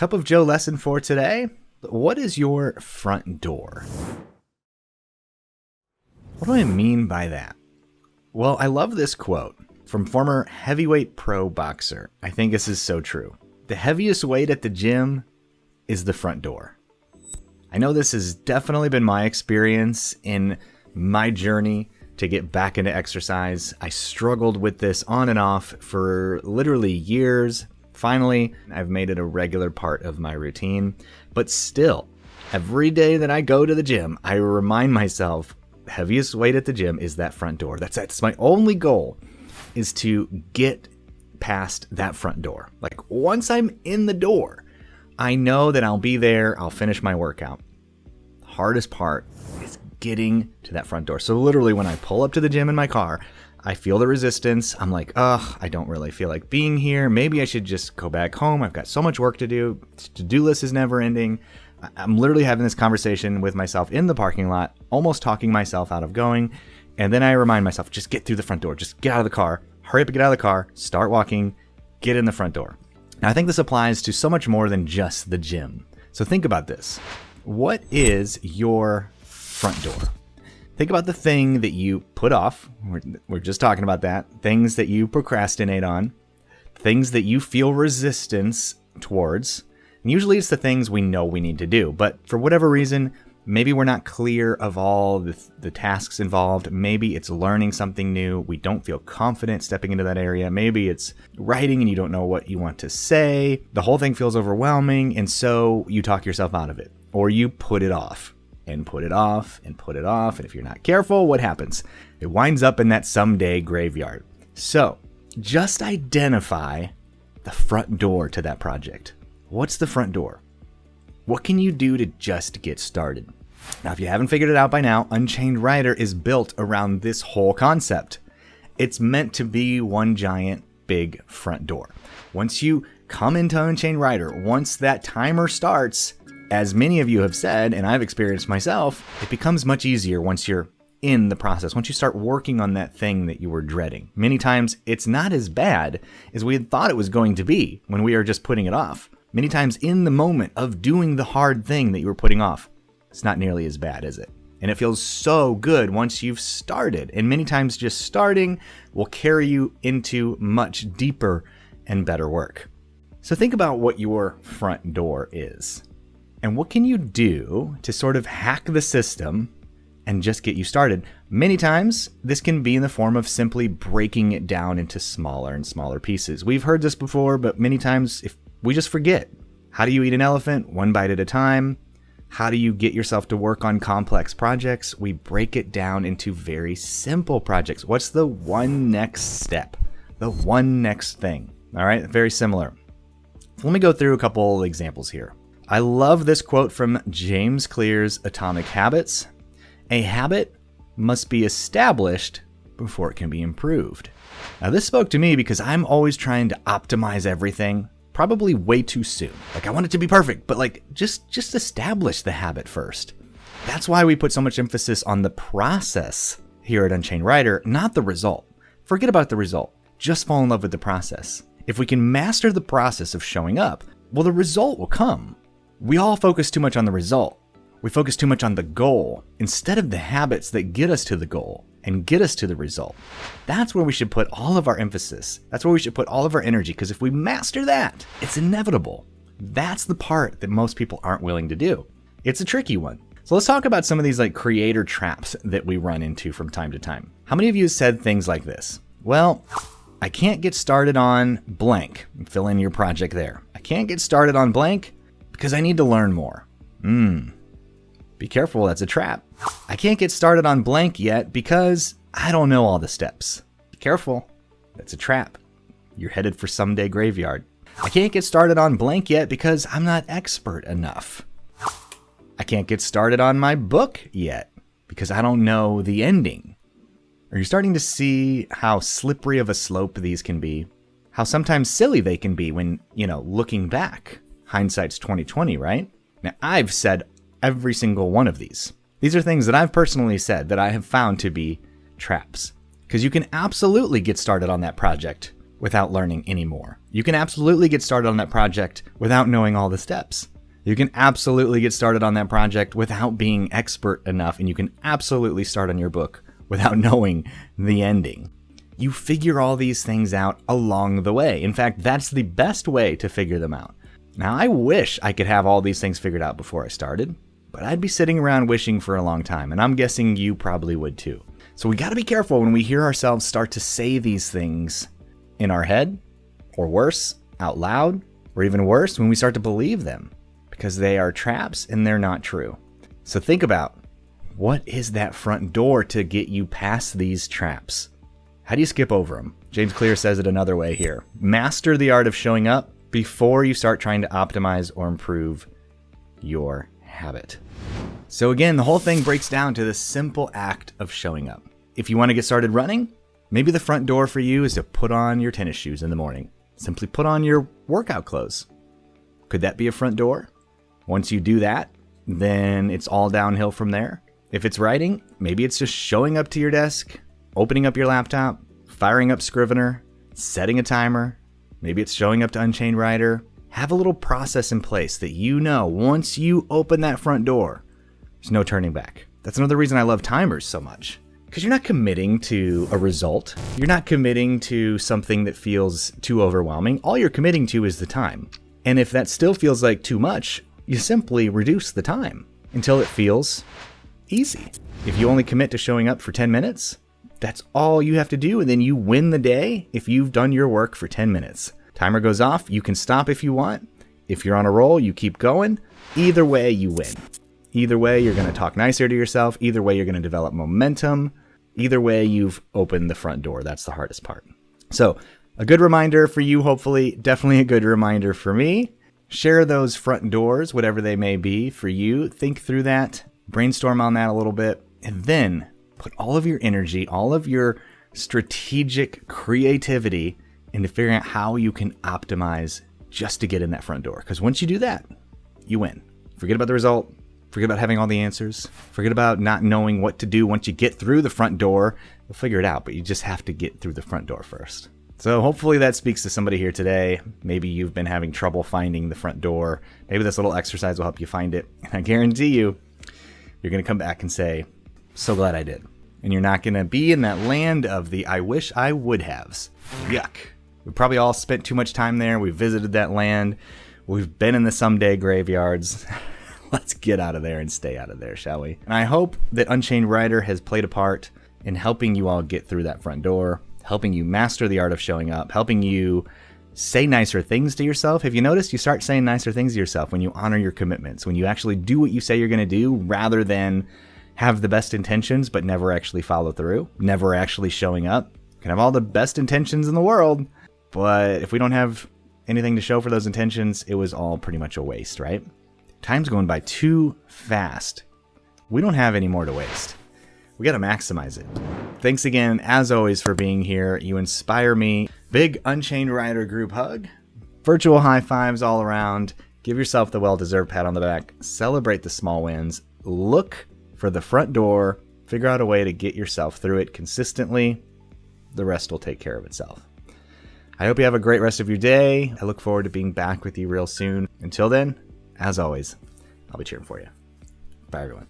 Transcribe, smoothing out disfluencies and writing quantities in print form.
Cup of Joe lesson for today. What is your front door? What do I mean by that? Well, I love this quote from former heavyweight pro boxer. I think this is so true. The heaviest weight at the gym is the front door. I know this has definitely been my experience in my journey to get back into exercise. I struggled with this on and off for literally years. Finally, I've made it a regular part of my routine. But still, every day that I go to the gym, I remind myself, heaviest weight at the gym is that front door. That's my only goal, is to get past that front door. Like, once I'm in the door, I know that I'll be there, I'll finish my workout. Hardest part is getting to that front door. So literally when I pull up to the gym in my car, I feel the resistance. I'm like, I don't really feel like being here. Maybe I should just go back home. I've got so much work to do. To-do list is never ending. I'm literally having this conversation with myself in the parking lot, almost talking myself out of going. And then I remind myself, just get through the front door. Just get out of the car. Hurry up and get out of the car. Start walking. Get in the front door. Now, I think this applies to so much more than just the gym. So think about this. What is your front door? Think about the thing that you put off. We're just talking about that. Things that you procrastinate on. Things that you feel resistance towards. And usually it's the things we know we need to do. But for whatever reason, maybe we're not clear of all the tasks involved. Maybe it's learning something new. We don't feel confident stepping into that area. Maybe it's writing and you don't know what you want to say. The whole thing feels overwhelming. And so you talk yourself out of it. Or you put it off and put it off and put it off. And if you're not careful, what happens? It winds up in that someday graveyard. So just identify the front door to that project. What's the front door? What can you do to just get started? Now, if you haven't figured it out by now, Unchained Rider is built around this whole concept. It's meant to be one giant big front door. Once you come into Unchained Rider, once that timer starts, as many of you have said, and I've experienced myself, it becomes much easier once you're in the process, once you start working on that thing that you were dreading. Many times, it's not as bad as we had thought it was going to be when we are just putting it off. Many times in the moment of doing the hard thing that you were putting off, it's not nearly as bad, is it? And it feels so good once you've started. And many times just starting will carry you into much deeper and better work. So think about what your front door is. And what can you do to sort of hack the system and just get you started? Many times, this can be in the form of simply breaking it down into smaller and smaller pieces. We've heard this before, but many times if we just forget. How do you eat an elephant? One bite at a time. How do you get yourself to work on complex projects? We break it down into very simple projects. What's the one next step? The one next thing. All right, very similar. So let me go through a couple examples here. I love this quote from James Clear's Atomic Habits. A habit must be established before it can be improved. Now, this spoke to me because I'm always trying to optimize everything, probably way too soon. Like, I want it to be perfect, but like, just establish the habit first. That's why we put so much emphasis on the process here at Unchained Rider, not the result. Forget about the result. Just fall in love with the process. If we can master the process of showing up, well, the result will come. We all focus too much on the result. We focus too much on the goal instead of the habits that get us to the goal and get us to the result. That's where we should put all of our emphasis. That's where we should put all of our energy, because if we master that, it's inevitable. That's the part that most people aren't willing to do. It's a tricky one. So let's talk about some of these like creator traps that we run into from time to time. How many of you said things like this? Well, I can't get started on blank. Fill in your project there. I can't get started on blank because I need to learn more. Be careful, that's a trap. I can't get started on blank yet because I don't know all the steps. Be careful, that's a trap. You're headed for someday graveyard. I can't get started on blank yet because I'm not expert enough. I can't get started on my book yet because I don't know the ending. Are you starting to see how slippery of a slope these can be? How sometimes silly they can be when, looking back. Hindsight's 20/20, right? Now, I've said every single one of these. These are things that I've personally said that I have found to be traps. Because you can absolutely get started on that project without learning anymore. You can absolutely get started on that project without knowing all the steps. You can absolutely get started on that project without being expert enough, and you can absolutely start on your book without knowing the ending. You figure all these things out along the way. In fact, that's the best way to figure them out. Now, I wish I could have all these things figured out before I started, but I'd be sitting around wishing for a long time, and I'm guessing you probably would too. So we got to be careful when we hear ourselves start to say these things in our head, or worse, out loud, or even worse, when we start to believe them, because they are traps and they're not true. So think about, what is that front door to get you past these traps? How do you skip over them? James Clear says it another way here. Master the art of showing up before you start trying to optimize or improve your habit. So again, the whole thing breaks down to the simple act of showing up. If you want to get started running, maybe the front door for you is to put on your tennis shoes in the morning. Simply put on your workout clothes. Could that be a front door? Once you do that, then it's all downhill from there. If it's writing, maybe it's just showing up to your desk, opening up your laptop, firing up Scrivener, setting a timer. Maybe it's showing up to Unchained Writer. Have a little process in place that you know once you open that front door, there's no turning back. That's another reason I love timers so much. Because you're not committing to a result. You're not committing to something that feels too overwhelming. All you're committing to is the time. And if that still feels like too much, you simply reduce the time until it feels easy. If you only commit to showing up for 10 minutes, that's all you have to do, and then you win the day if you've done your work for 10 minutes. Timer goes off, you can stop if you want. If you're on a roll, you keep going. Either way, you win. Either way, you're going to talk nicer to yourself. Either way, you're going to develop momentum. Either way, you've opened the front door. That's the hardest part. So, a good reminder for you, hopefully, definitely a good reminder for me. Share those front doors, whatever they may be for you. Think through that, brainstorm on that a little bit, and then put all of your energy, all of your strategic creativity into figuring out how you can optimize just to get in that front door. Because once you do that, you win. Forget about the result. Forget about having all the answers. Forget about not knowing what to do once you get through the front door. You'll figure it out, but you just have to get through the front door first. So hopefully that speaks to somebody here today. Maybe you've been having trouble finding the front door. Maybe this little exercise will help you find it. And I guarantee you, you're going to come back and say, so glad I did. And you're not going to be in that land of the I wish I would haves. Yuck. We probably all spent too much time there. We visited that land. We've been in the someday graveyards. Let's get out of there and stay out of there, shall we? And I hope that Unchained Writer has played a part in helping you all get through that front door, helping you master the art of showing up, helping you say nicer things to yourself. Have you noticed you start saying nicer things to yourself when you honor your commitments, when you actually do what you say you're going to do rather than have the best intentions but never actually follow through, never actually showing up? You can have all the best intentions in the world, but if we don't have anything to show for those intentions, it was all pretty much a waste, right? Time's going by too fast. We don't have any more to waste. We got to maximize it. Thanks again, as always, for being here. You inspire me. Big Unchained Writer group hug. Virtual high fives all around. Give yourself the well-deserved pat on the back. Celebrate the small wins. Look for the front door. Figure out a way to get yourself through it consistently. The rest will take care of itself. I hope you have a great rest of your day. I look forward to being back with you real soon. Until then, as always, I'll be cheering for you. Bye, everyone.